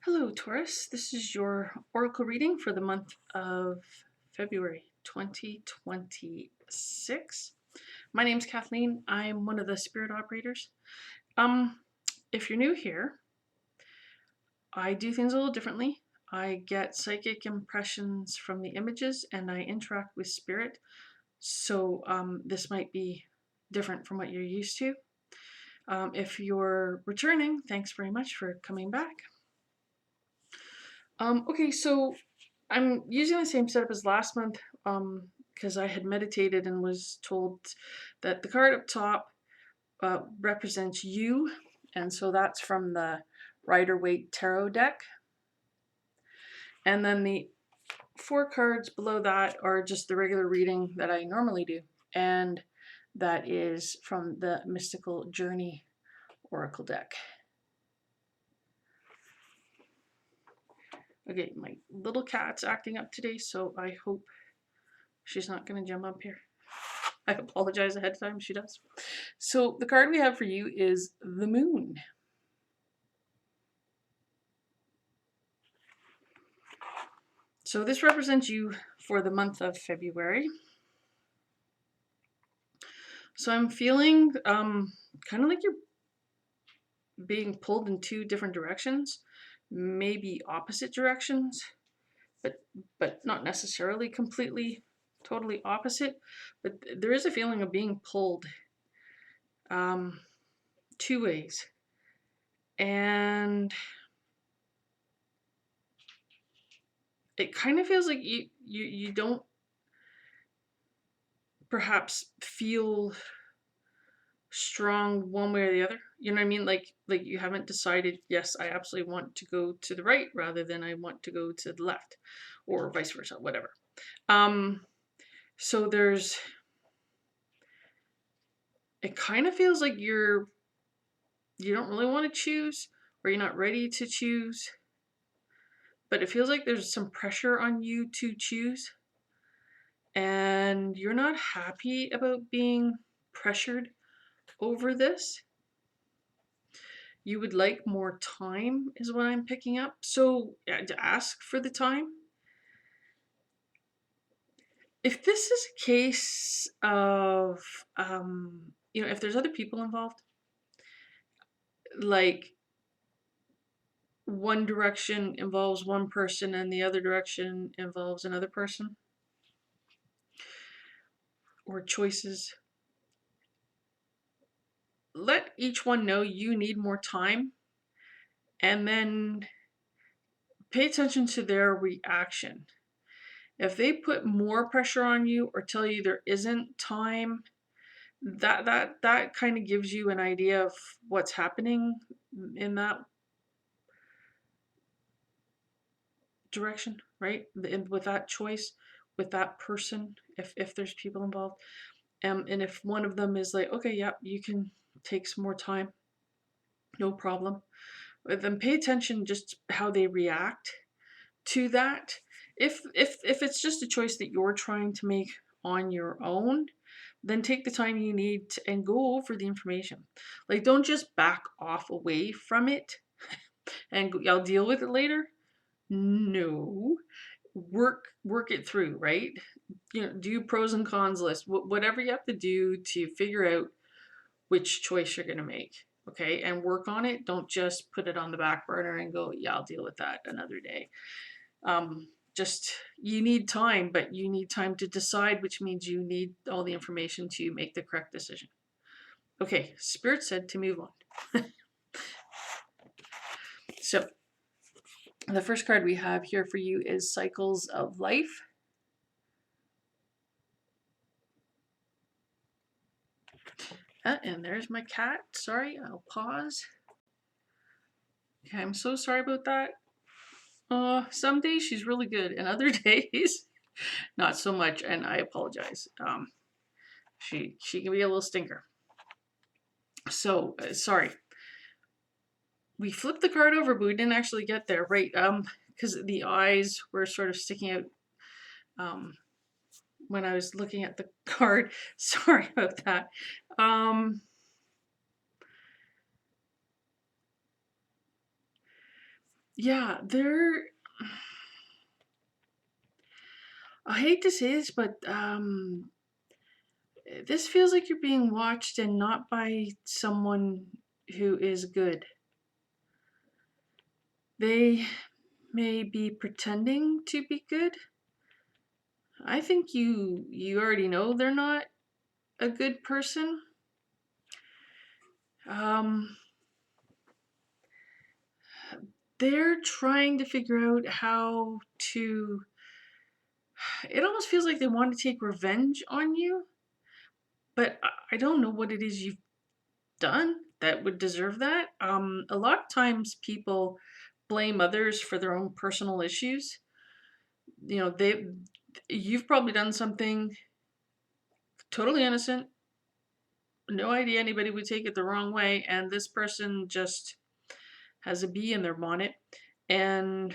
Hello, Taurus. This is your oracle reading for the month of February 2026. My name's Kathleen. I'm one of the spirit operators. If you're new here, I do things a little differently. I get psychic impressions from the images and I interact with spirit. So this might be different from what you're used to. If you're returning, thanks very much for coming back. Okay, so I'm using the same setup as last month because I had meditated and was told that the card up top represents you, and so that's from the Waite tarot deck. And then the 4 cards below that are just the regular reading that I normally do, and that is from the Mystical Journey Oracle deck. Okay, my little cat's acting up today, so I hope she's not going to jump up here. I apologize ahead of time, she does. So the card we have for you is the Moon. So this represents you for the month of February. So I'm feeling kind of like you're being pulled in 2 different directions, maybe opposite directions, but not necessarily completely totally opposite, but there is a feeling of being pulled 2 ways. And it kind of feels like you don't perhaps feel strong one way or the other. You know what I mean? Like you haven't decided, yes, I absolutely want to go to the right rather than I want to go to the left, or vice versa, whatever. So it kind of feels like you don't really want to choose, or you're not ready to choose, but it feels like there's some pressure on you to choose, and you're not happy about being pressured over this. You would like more time is what I'm picking up. So to ask for the time. If this is a case of, if there's other people involved, like one direction involves one person and the other direction involves another person, or choices, let each one know you need more time, and then pay attention to their reaction. If they put more pressure on you or tell you there isn't time, that kind of gives you an idea of what's happening in that direction, right? With that choice, with that person, if there's people involved, and if one of them is like, okay, yeah, you can take some more time, no problem, then pay attention just how they react to that. If it's just a choice that you're trying to make on your own, then take the time you need and go over the information. Like, don't just back off away from it and go, I'll deal with it later. No, work it through, right? Do pros and cons list, whatever you have to do to figure out which choice you're going to make. Okay, and work on it. Don't just put it on the back burner and go, yeah, I'll deal with that another day. You need time, but you need time to decide, which means you need all the information to make the correct decision. Okay, Spirit said to move on. So the first card we have here for you is Cycles of Life. And there's my cat. Sorry, I'll pause. Okay, I'm so sorry about that. Some days she's really good, and other days not so much, and I apologize. She can be a little stinker. So sorry. We flipped the card over, but we didn't actually get there, right? Because the eyes were sort of sticking out when I was looking at the card. Sorry about that. yeah, I hate to say this, but this feels like you're being watched and not by someone who is good. They may be pretending to be good. I think you already know they're not a good person. Um, they're trying to figure out how to. It almost feels like they want to take revenge on you, but I don't know what it is you've done that would deserve that. A lot of times people blame others for their own personal issues. You know, you've probably done something totally innocent, no idea anybody would take it the wrong way, and this person just has a bee in their bonnet and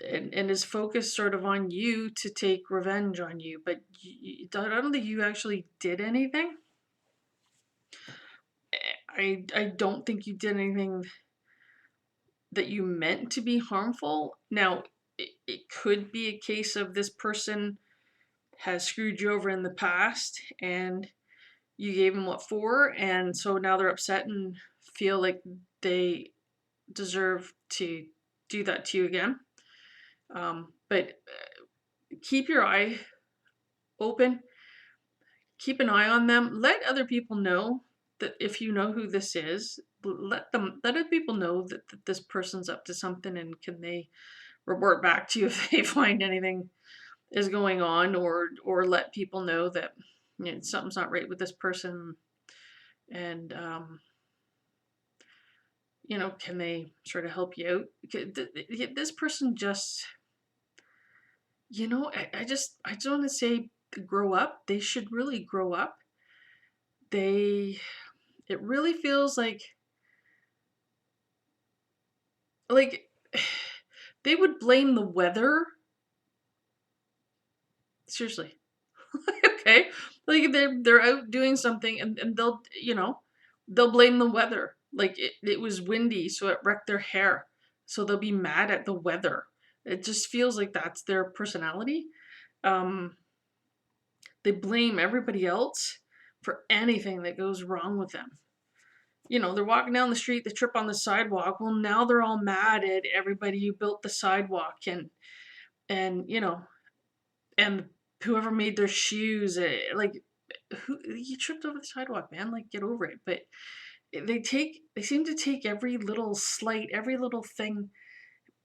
and is focused sort of on you to take revenge on you. But I don't think you actually did anything. I don't think you did anything that you meant to be harmful. Now, it could be a case of this person has screwed you over in the past and you gave them what for, and so now they're upset and feel like they deserve to do that to you again. But keep your eye open, keep an eye on them. Let other people know that if you know who this is, let other people know that this person's up to something, and can they report back to you if they find anything is going on, or let people know that something's not right with this person, and can they sort of help you out? This person just, I just want to say, grow up. They should really grow up. They, it really feels like they would blame the weather. Seriously. Okay. Like they're out doing something, and they'll blame the weather. Like it was windy, so it wrecked their hair. So they'll be mad at the weather. It just feels like that's their personality. Um, they blame everybody else for anything that goes wrong with them. They're walking down the street, they trip on the sidewalk. Well, now they're all mad at everybody who built the sidewalk, and and whoever made their shoes. Like, who you tripped over the sidewalk, man? Like, get over it. But they seem to take every little slight, every little thing,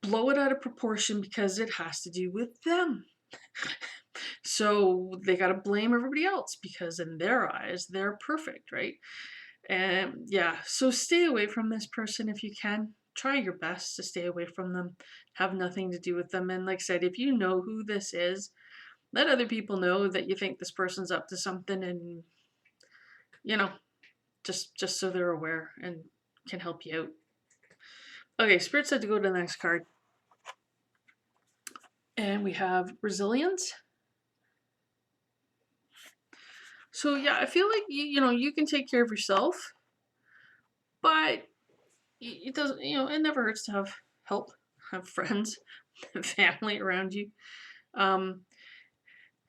blow it out of proportion because it has to do with them. So they got to blame everybody else because in their eyes they're perfect, right? And yeah, so stay away from this person if you can. Try your best to stay away from them. Have nothing to do with them. And like I said, if you know who this is, let other people know that you think this person's up to something, and you know, just so they're aware and can help you out. Okay, Spirit said to go to the next card. And we have resilience. So yeah, I feel like you can take care of yourself, but it doesn't, it never hurts to have help, have friends, family around you. Um,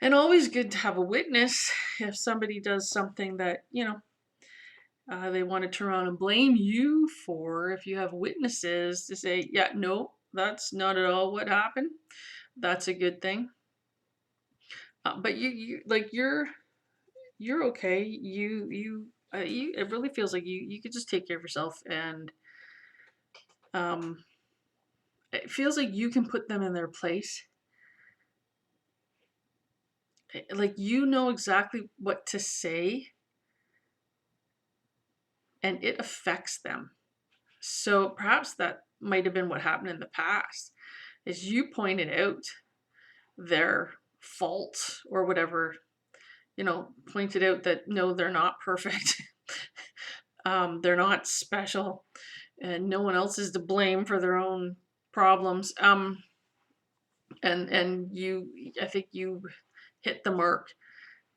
and always good to have a witness if somebody does something that, they want to turn around and blame you for. If you have witnesses to say, yeah, no, that's not at all what happened, that's a good thing. But you're okay. It really feels like you could just take care of yourself, and um, it feels like you can put them in their place. Like you know exactly what to say, and it affects them. So perhaps that might have been what happened in the past, is you pointed out their fault or whatever, pointed out that no, they're not perfect. They're not special, and no one else is to blame for their own problems. And I think you hit the mark,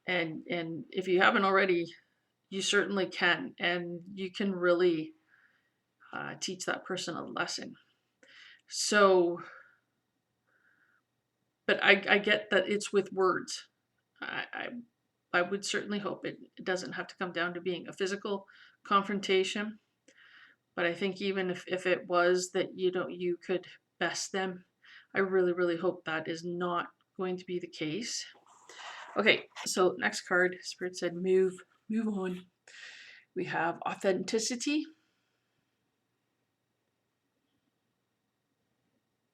and if you haven't already, you certainly can, and you can really teach that person a lesson. So, but I get that it's with words. I would certainly hope it doesn't have to come down to being a physical confrontation. But I think even if it was that you could best them, I really, really hope that is not going to be the case. Okay, so next card, Spirit said move on. We have authenticity.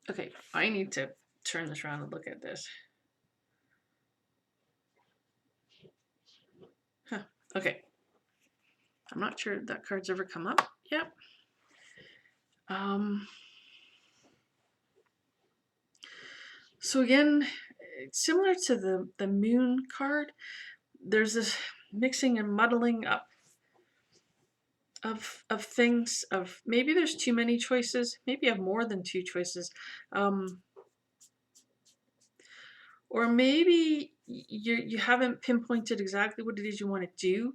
Okay, I need to turn this around and look at this. Huh, okay. I'm not sure that card's ever come up. Yep. So again, similar to the moon card, there's this mixing and muddling up of things, of maybe there's too many choices, maybe you have more than two choices, or maybe you haven't pinpointed exactly what it is you want to do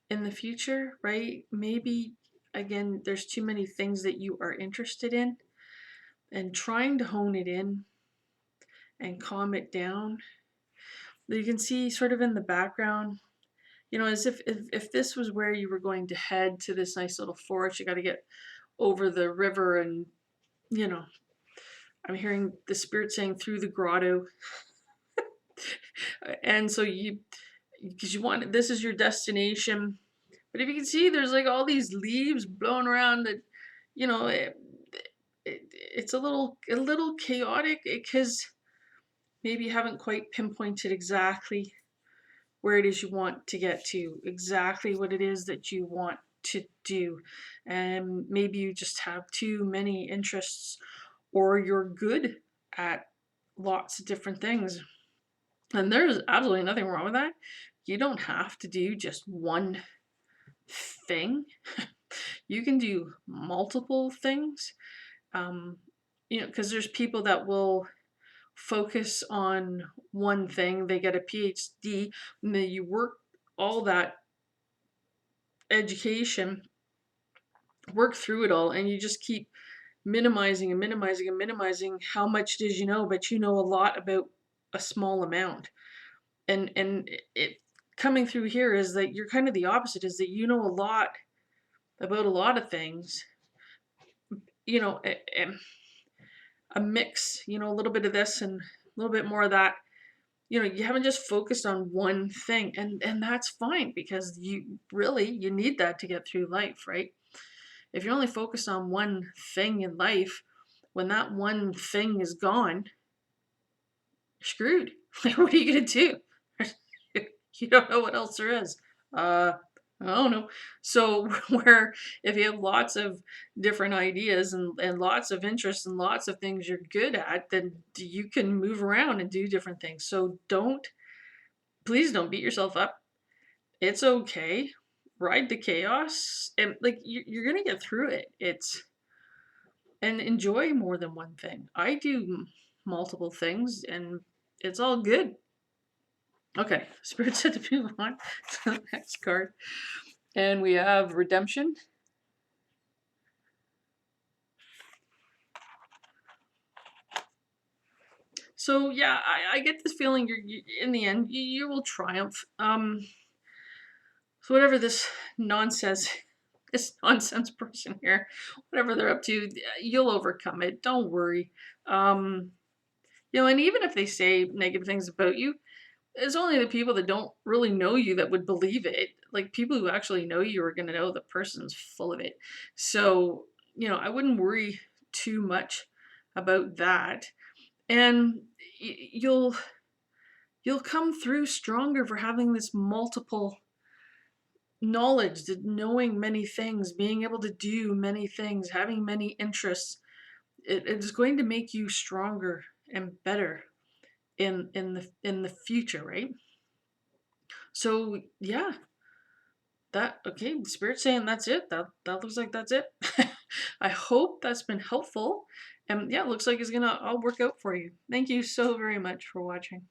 in the future, right? Maybe again there's too many things that you are interested in, and trying to hone it in and calm it down. You can see sort of in the background, as if this was where you were going to head to this nice little forest, you got to get over the river, and I'm hearing the Spirit saying through the grotto. And so because you want, this is your destination. But if you can see, there's like all these leaves blowing around that, it's a little chaotic, because maybe you haven't quite pinpointed exactly where it is you want to get to, exactly what it is that you want to do. And maybe you just have too many interests, or you're good at lots of different things. And there's absolutely nothing wrong with that. You don't have to do just one thing. You can do multiple things. Because there's people that will focus on one thing. They get a PhD, and then you work all that education, work through it all, and you just keep minimizing and minimizing and minimizing how much did you know, but you know a lot about a small amount. And it coming through here is that you're kind of the opposite, is that you know a lot about a lot of things, a mix, a little bit of this and a little bit more of that. You haven't just focused on one thing, and that's fine, because you need that to get through life, right? If you're only focused on one thing in life, when that one thing is gone, you're screwed. What are you gonna do? You don't know what else there is. I don't know. So where if you have lots of different ideas and lots of interests and lots of things you're good at, then you can move around and do different things. So please don't beat yourself up. It's okay. Ride the chaos, and like you're gonna get through it. And enjoy more than one thing. I do multiple things, and it's all good. Okay, Spirit said to move on to the next card. And we have redemption. So yeah, I get this feeling in the end you will triumph. So whatever this nonsense person here, whatever they're up to, you'll overcome it. Don't worry. And even if they say negative things about you, it's only the people that don't really know you that would believe it. Like people who actually know you are going to know the person's full of it. So, I wouldn't worry too much about that. And you'll come through stronger for having this multiple knowledge, knowing many things, being able to do many things, having many interests. It's going to make you stronger and better in the future, right? So yeah, okay, the Spirit's saying that's it. That looks like that's it. I hope that's been helpful. And yeah, it looks like it's gonna all work out for you. Thank you so very much for watching.